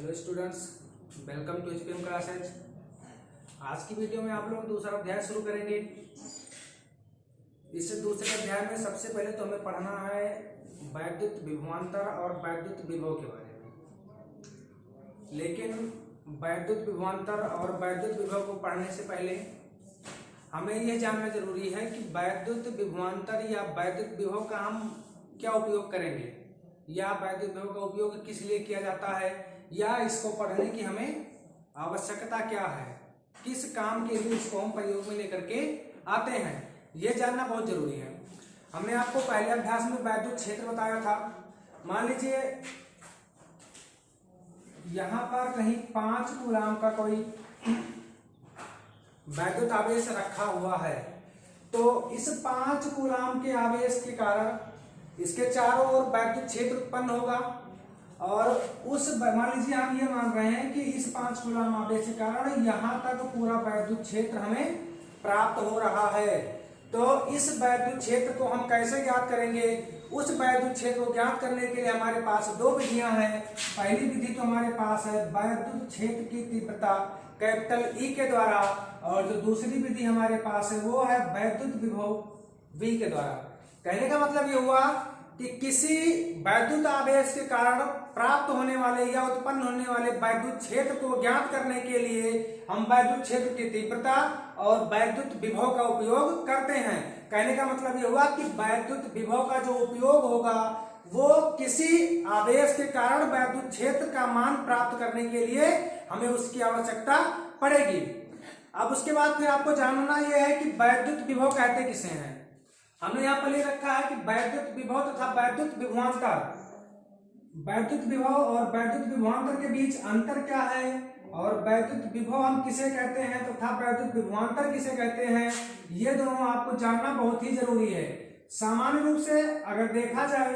Hello students, welcome to HPM classes. आज की video में आप लोग दूसरा अध्याय शुरू करेंगे। इस दूसरे अध्याय में सबसे पहले तो हमें पढ़ना है वैद्युत विभवांतर और वैद्युत विभव के बारे में। लेकिन वैद्युत विभवांतर और वैद्युत विभव को पढ़ने से पहले हमें यह जानना जरूरी है कि वैद्युत विभवांतर या वैद्युत विभव का हम क्या उपयोग करेंगे, या वैद्युत विभव का उपयोग किस लिए किया जाता है, या इसको पढ़ने की हमें आवश्यकता क्या है, किस काम के लिए इसको हम प्रयोग में लेकर के आते हैं, यह जानना बहुत जरूरी है। हमने आपको पहले अभ्यास में वैद्युत क्षेत्र बताया था। मान लीजिए यहां पर कहीं 5 कूलाम का कोई वैद्युत आवेश रखा हुआ है, तो इस 5 कूलाम के आवेश के कारण इसके चारों ओर वैद्युत क्षेत्र उत्पन्न होगा। और उस मान लीजिए हम ये मान रहे हैं कि इस 5 कूलाम आवेश के कारण यहां तक पूरा वैद्युत क्षेत्र हमें प्राप्त हो रहा है। तो इस वैद्युत क्षेत्र को हम कैसे ज्ञात करेंगे? उस वैद्युत क्षेत्र को ज्ञात करने के लिए हमारे पास 2 विधियां हैं। पहली विधि तो हमारे पास है वैद्युत क्षेत्र की तीव्रता कैपिटल E के द्वारा, और जो दूसरी विधि हमारे पास है वो है वैद्युत विभव V के द्वारा। कहने का मतलब ये हुआ कि किसी वैद्युत आवेश के कारण प्राप्त होने वाले या उत्पन्न होने वाले वैद्युत क्षेत्र को ज्ञात करने के लिए हम वैद्युत क्षेत्र की तीव्रता और वैद्युत विभव का उपयोग करते हैं। कहने का मतलब ये हुआ कि वैद्युत विभव का जो उपयोग होगा वो किसी आवेश के कारण वैद्युत क्षेत्र का मान प्राप्त करने के लिए हमें उसकी आवश्यकता पड़ेगी। अब उसके बाद फिर आपको जानना यह है कि वैद्युत विभव कहते किसे हैं। हमने यहाँ पर लिख रखा है कि वैद्युत विभव तथा वैद्युत विभवांतर, वैद्युत विभव और वैद्युत विभवांतर के बीच अंतर क्या है, और वैद्युत विभव हम किसे कहते हैं तथा वैद्युत विभवांतर किसे कहते हैं, ये दोनों आपको जानना बहुत ही जरूरी है। सामान्य रूप से अगर देखा जाए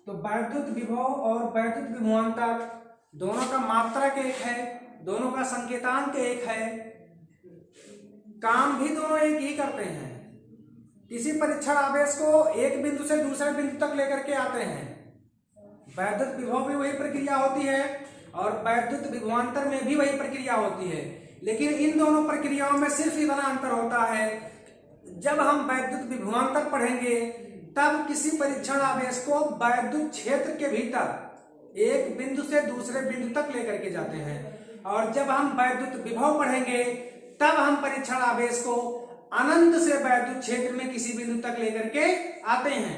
तो वैद्युत विभव और वैद्युत विभवांतर दोनों का मात्रक एक है, दोनों का संकेतांक एक है, काम भी दोनों एक ही करते हैं। किसी परीक्षण आवेश को एक बिंदु से दूसरे बिंदु तक लेकर के आते हैं। वैद्युत विभव में वही प्रक्रिया होती है और वैद्युत विभवांतर में भी वही प्रक्रिया होती है, लेकिन इन दोनों प्रक्रियाओं में सिर्फ इतना अंतर होता है, जब हम वैद्युत विभवांतर पढ़ेंगे तब किसी परीक्षण आवेश को वैद्युत क्षेत्र के भीतर एक बिंदु से दूसरे बिंदु तक लेकर के जाते हैं, और जब हम वैद्युत विभव पढ़ेंगे तब हम परीक्षण आवेश को अनंत से वैद्युत क्षेत्र में किसी बिंदु तक लेकर के आते हैं।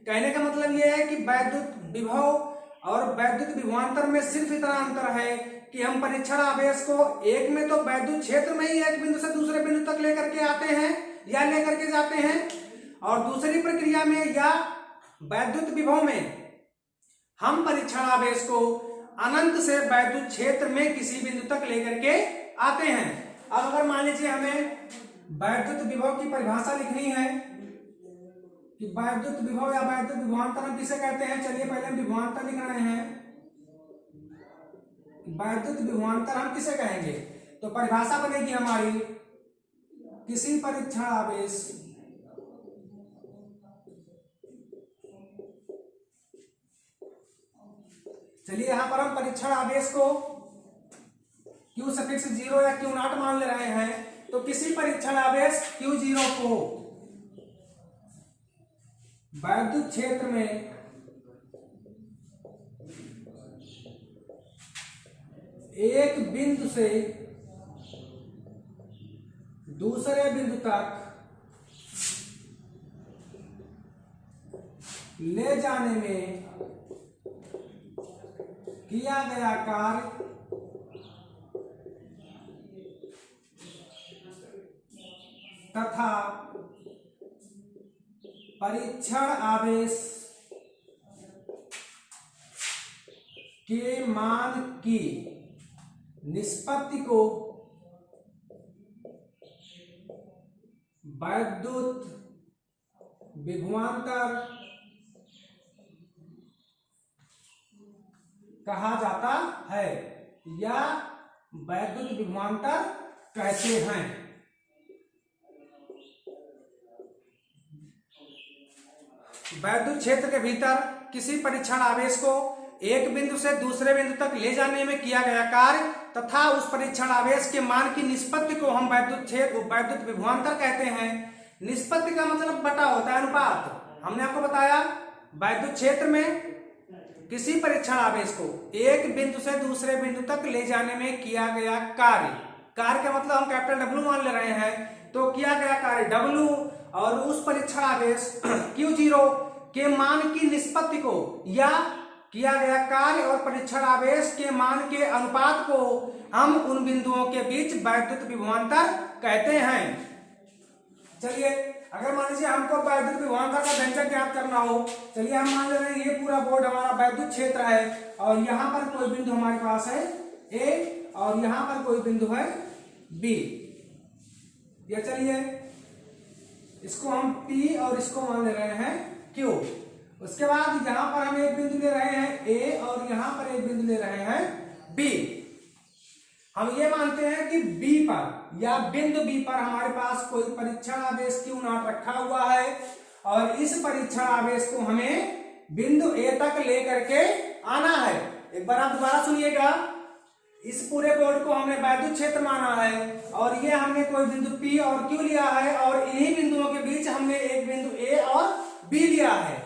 कहने का मतलब यह है कि वैद्युत विभव और वैद्युत विभवांतर में सिर्फ इतना अंतर है कि हम परीक्षण आवेश को एक में तो वैद्युत क्षेत्र में ही एक बिंदु से दूसरे बिंदु तक लेकर के आते हैं या लेकर के जाते हैं, और दूसरी प्रक्रिया में या वैद्युत विभव में हम परीक्षण आवेश को अनंत से वैद्युत क्षेत्र में किसी बिंदु तक लेकर के आते हैं। अब अगर मान लीजिए हमें वैद्युत विभव की परिभाषा लिखनी है कि वैद्युत विभव या वैद्युत विभवांतर हम किसे कहते हैं, चलिए पहले हम विभवांतर लिख रहे हैं। वैद्युत विभवांतर हम किसे कहेंगे, तो परिभाषा बनेगी हमारी किसी परीक्षण आवेश चलिए यहां पर हम परीक्षण आवेश को Q सफिक्स 0 या Q0 मान ले रहे हैं, तो किसी परीक्षण आवेश Q0 को वैद्युत क्षेत्र में एक बिंदु से दूसरे बिंदु तक ले जाने में किया गया कार्य तथा परीक्षण आवेश के मान की निष्पत्ति को वैद्युत विभवांतर कहा जाता है या वैद्युत विभवांतर कहते हैं। वैद्युत क्षेत्र के भीतर किसी परीक्षण आवेश को एक बिंदु से दूसरे बिंदु तक ले जाने में किया गया कार्य तथा उस परीक्षण आवेश के मान की निष्पत्ति को हम वैद्युत विभवांतर कहते हैं। निष्पत्ति का मतलब बटा होता है, अनुपात। हमने आपको बताया वैद्युत क्षेत्र में किसी परीक्षण आवेश को एक बिंदु से दूसरे बिंदु तक ले जाने में किया गया कार्य का मतलब हम कैपिटल डब्ल्यू मान ले रहे हैं, तो किया गया कार्य डब्ल्यू और उस परीक्षण आवेश Q0 के मान की निष्पत्ति को या किया गया कार्य और परीक्षण आवेश के मान के अनुपात को हम उन बिंदुओं के बीच वैद्युत विभवांतर कहते हैं। चलिए अगर मान लीजिए हमको वैद्युत विभवांतर का व्यंजक ज्ञात करना हो, चलिए हम मान ले रहे हैं ये पूरा बोर्ड हमारा वैद्युत क्षेत्र है और यहाँ पर कोई बिंदु हमारे पास है A और यहाँ पर कोई बिंदु है B। या चलिए इसको हम P और इसको मान ले रहे हैं Q। उसके बाद यहाँ पर हम एक बिंदु ले रहे हैं A और यहाँ पर एक बिंदु ले रहे हैं B। हम ये मानते हैं कि B पर या बिंदु B पर हमारे पास कोई परीक्षण आवेश Q0 रखा हुआ है और इस परीक्षण आवेश को हमें बिंदु A तक लेकर के आना है। एक बार आप दोबारा सुनिएगा, इस पूरे बोर्ड को हमने वैद्युत क्षेत्र माना है और ये हमने कोई बिंदु P और Q लिया है और इन्हीं बिंदुओं के बीच हमने एक बिंदु A और B लिया है।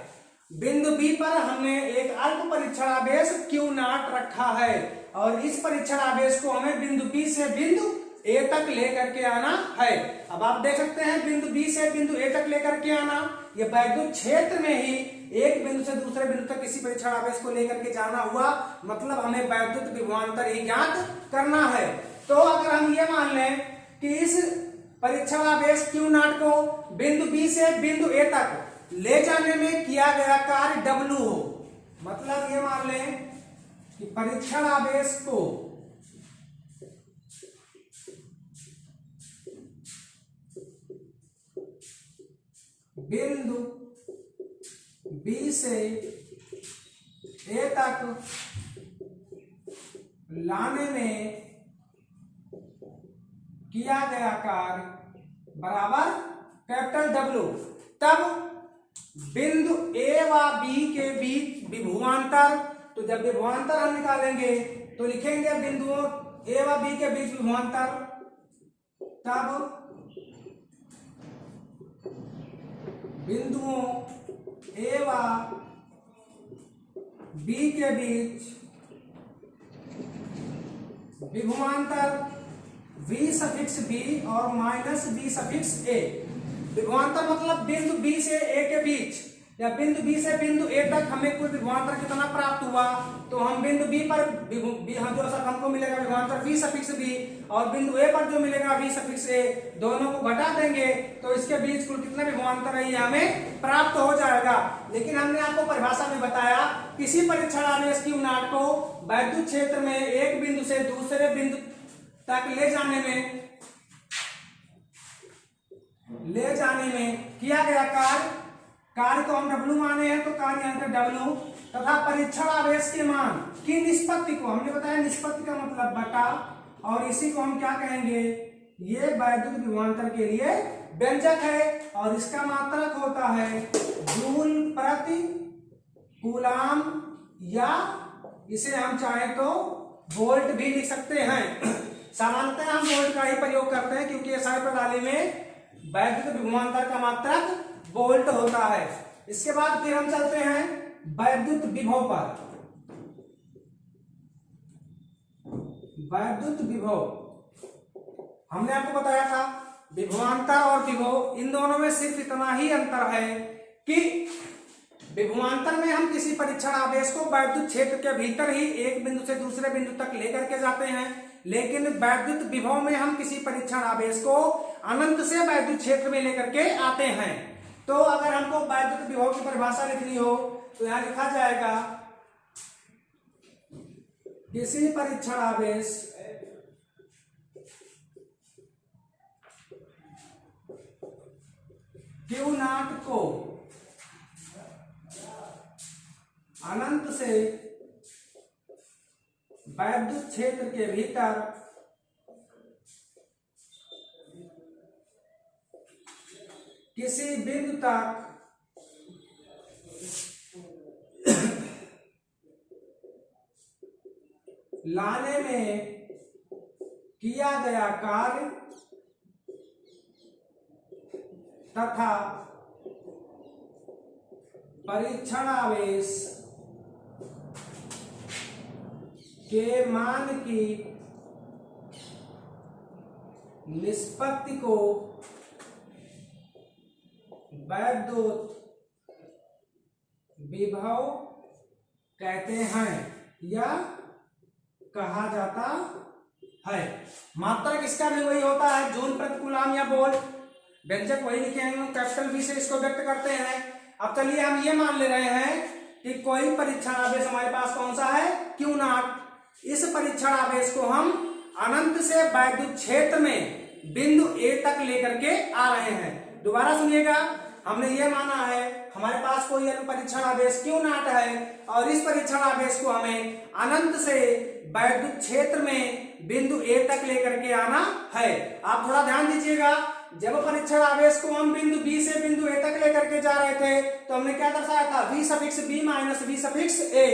बिंदु B पर हमने एक अल्प परीक्षण आवेश Q0 रखा है और इस परीक्षण आवेश को हमें बिंदु B से बिंदु A तक लेकर के आना है। अब आप देख सकते हैं बिंदु B से बिंदु A तक लेकर के आना, ये वैद्युत क्षेत्र में ही एक बिंदु से दूसरे बिंदु तक किसी परीक्षण आवेश को लेकर के जाना हुआ, मतलब हमें वैद्युत विभवांतर ही ज्ञात करना है। तो अगर हम ये मान लें कि इस परीक्षण आवेश Q0 को बिंदु B से बिंदु A तक ले जाने में किया गया कार्य W हो, मतलब ये मान लें कि परीक्षण आवेश को बिंदु B से A तक लाने में किया गया कार्य बराबर कैपिटल W। तब बिंदु A व B के बीच विभवांतर, तो जब विभवांतर हम निकालेंगे तो लिखेंगे बिंदुओं A व B के बीच विभवांतर, तब बिंदुओं A व B के बीच विभवांतर V∠B और -V∠A। विभवांतर मतलब बिंदु B से A के बीच या बिंदु B से बिंदु A तक हमें कुल विभवांतर कितना प्राप्त हुआ, तो हम बिंदु B पर जो हमको मिलेगा विभवांतर V∠B और बिंदु A पर जो मिलेगा V∠A, दोनों को घटा देंगे तो इसके बीच कुल कितना विभवांतर है ये हमें प्राप्त हो जाएगा। लेकिन हमने आपको परिभाषा में बताया किसी परीक्षण आवेश Q0 को वैद्युत क्षेत्र में एक बिंदु से दूसरे बिंदु तक ले जाने में किया गया कार्य को हम W माने हैं, तो कार्य यहाँ पे W तथा परीक्षण आवेश के मान की निष्पत्ति को हमने बताया, निष्पत्ति का मतलब बटा, और इसी को हम क्या कहेंगे, ये वैद्युत विभवांतर के लिए व्यंजक है और इसका मात्रक होता है जूल प्रति कूलाम, या इसे हम चाहें तो वोल्ट भी लिख सकते हैं। सामान्यतः हम वोल्ट का ही प्रयोग करते हैं क्योंकि एसआई प्रणाली में वैद्युत विभवांतर का मात्रक वोल्ट होता है। इसके बाद फिर हम चलते हैं वैद्युत विभव पर। वैद्युत विभव हमने आपको बताया था विभवांतर और विभव इन दोनों में सिर्फ इतना ही अंतर है कि विभवांतर में हम किसी परीक्षण आवेश को वैद्युत क्षेत्र के भीतर ही एक बिंदु से दूसरे बिंदु तक लेकर के जाते हैं, लेकिन वैद्युत विभव में हम किसी परीक्षण आवेश को अनंत से वैद्युत क्षेत्र में लेकर के आते हैं। तो अगर हमको वैद्युत विभव की परिभाषा लिखनी हो तो यहां लिखा जाएगा किसी परीक्षण आवेश Q0 को अनंत से वैद्युत क्षेत्र के भीतर किसी बिंदु तक लाने में किया गया कार्य तथा परीक्षण आवेश के मान की निष्पत्ति को वैद्युत विभव कहते हैं या कहा जाता है। मात्रक इसका भी वही होता है, जूल प्रति कूलाम या वोल्ट, व्यंजक वही लिखे हैं, कैपिटल वी से इसको व्यक्त करते हैं। अब चलिए हम ये मान ले रहे हैं कि कोई परीक्षण आवेश हमारे पास कौन सा है, Q नॉट। इस परीक्षण आवेश को हम अनंत से वैद्युत क्षेत्र में बिंदु A तक लेकर के आ रहे हैं। दोबारा सुनिएगा, हमने ये माना है हमारे पास कोई परीक्षण आवेश Q नॉट है और इस परीक्षण आवेश को हमें अनंत से वैद्युत क्षेत्र में बिंदु A तक लेकर के आना है। आप थोड़ा ध्यान दीजिएगा, जब परीक्षण आवेश को हम बिंदु B से बिंदु A तक लेकर के जा रहे थे तो हमने क्या दर्शाया था, V suffix B minus V suffix A।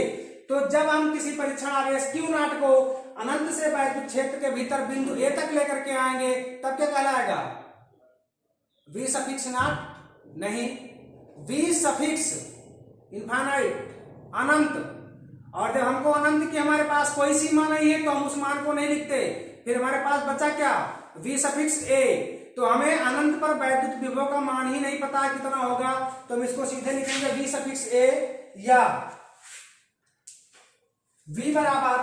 तो जब हम किसी परीक्षण आवेश Q नॉट को अनंत से वैद्युत क्षेत्र के भीतर बिंदु A तक लेकर के आएंगे तब क्या कहलाएगा, V सफिक्स नॉट नहीं, V सफिक्स इनफाइनाइट अनंत। और जब हमको अनंत की हमारे पास कोई सीमा नहीं है तो हम उस मान को नहीं लिखते, फिर हमारे पास बचा क्या, V सफिक्स A। तो हमें अनंत पर वैद्युत विभव का मान ही नहीं पता कितना होगा, तो हम इसको सीधे लिखेंगे V सफिक्स A या V बराबर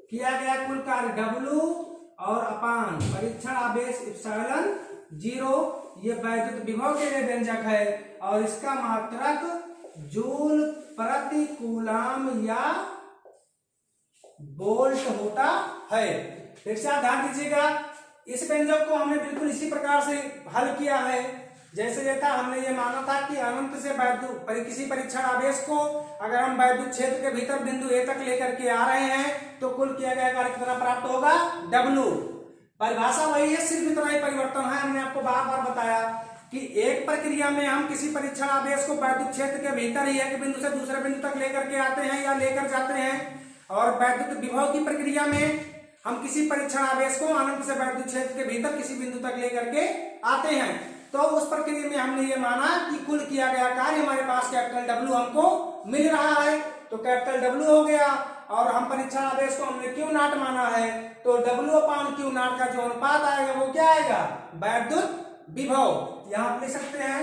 किया गया कुल कार्य W और अपान परीक्षण आवेश इप्सिलॉन 0, ये वैद्युत विभव के लिए व्यंजक है और इसका मात्रक जूल प्रति कूलाम या वोल्ट होता है। फिर से आप ध्यान दीजिएगा, इस व्यंजक को हमने बिल्कुल इसी प्रकार से हल किया है जैसे ये था। हमने ये माना था कि अनंत से वैद्युत किसी परीक्षण आवेश को अगर हम वैद्युत क्षेत्र के भीतर बिंदु A तक लेकर के आ रहे हैं तो कुल किया गया कार्य कितना प्राप्त होगा, W। परिभाषा वही है, सिर्फ इतना ही परिवर्तन है। हमने आपको बार बार बताया कि एक प्रक्रिया में हम किसी परीक्षण आवेश को वैद्युत क्षेत्र के भीतर ही एक बिंदु से दूसरे बिंदु तक लेकर के आते हैं या लेकर जाते हैं, और वैद्युत विभव की प्रक्रिया में हम किसी परीक्षण आवेश को अनंत से वैद्युत क्षेत्र के भीतर किसी बिंदु तक लेकर के आते हैं। तो उस प्रक्रिया में हमने ये माना कि कुल किया गया कार्य हमारे पास कैपिटल W हमको मिल रहा है, तो कैपिटल W हो गया। और हम परीक्षण आवेश को हमने Q नॉट माना है, तो W अपान Q नॉट का जो अनुपात आएगा वो क्या आएगा, वैद्युत विभव। यहां आप लिख सकते हैं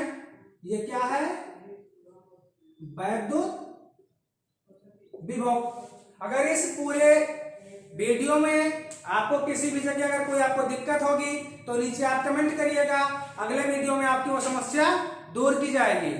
ये क्या है, वैद्युत विभव। अगर इस पूरे वीडियो में आपको किसी भी जगह अगर कोई आपको दिक्कत होगी तो नीचे आप कमेंट करिएगा, अगले वीडियो में आपकी वो समस्या दूर की जाएगी।